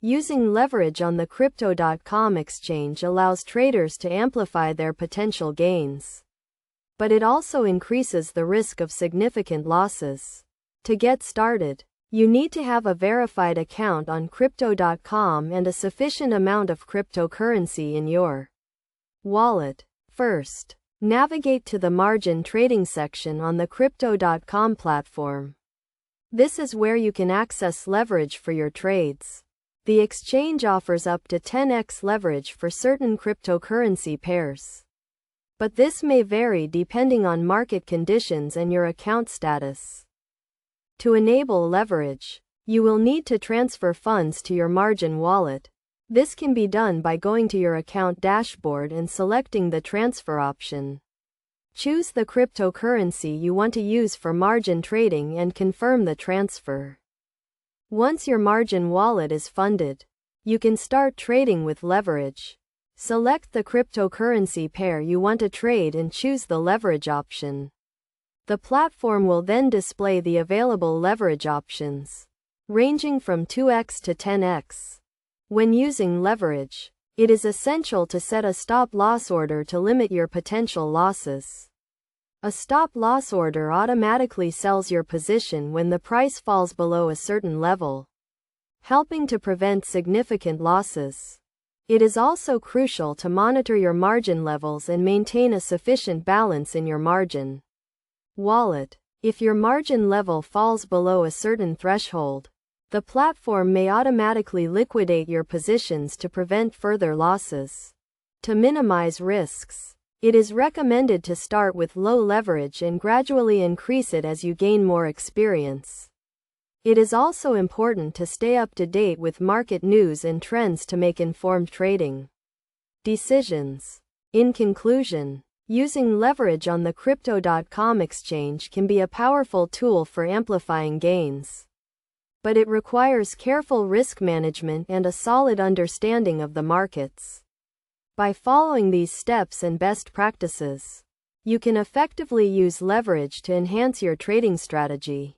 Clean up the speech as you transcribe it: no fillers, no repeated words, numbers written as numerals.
Using leverage on the Crypto.com exchange allows traders to amplify their potential gains. But it also increases the risk of significant losses. To get started, you need to have a verified account on Crypto.com and a sufficient amount of cryptocurrency in your wallet. First, navigate to the margin trading section on the Crypto.com platform. This is where you can access leverage for your trades. The exchange offers up to 10x leverage for certain cryptocurrency pairs. But this may vary depending on market conditions and your account status. To enable leverage, you will need to transfer funds to your margin wallet. This can be done by going to your account dashboard and selecting the transfer option. Choose the cryptocurrency you want to use for margin trading and confirm the transfer. Once your margin wallet is funded, you can start trading with leverage. Select the cryptocurrency pair you want to trade and choose the leverage option. The platform will then display the available leverage options, ranging from 2x to 10x. When using leverage, it is essential to set a stop-loss order to limit your potential losses. A stop-loss order automatically sells your position when the price falls below a certain level, helping to prevent significant losses. It is also crucial to monitor your margin levels and maintain a sufficient balance in your margin wallet. If your margin level falls below a certain threshold, the platform may automatically liquidate your positions to prevent further losses. To minimize risks, it is recommended to start with low leverage and gradually increase it as you gain more experience. It is also important to stay up to date with market news and trends to make informed trading decisions. In conclusion, using leverage on the Crypto.com exchange can be a powerful tool for amplifying gains. But it requires careful risk management and a solid understanding of the markets. By following these steps and best practices, you can effectively use leverage to enhance your trading strategy.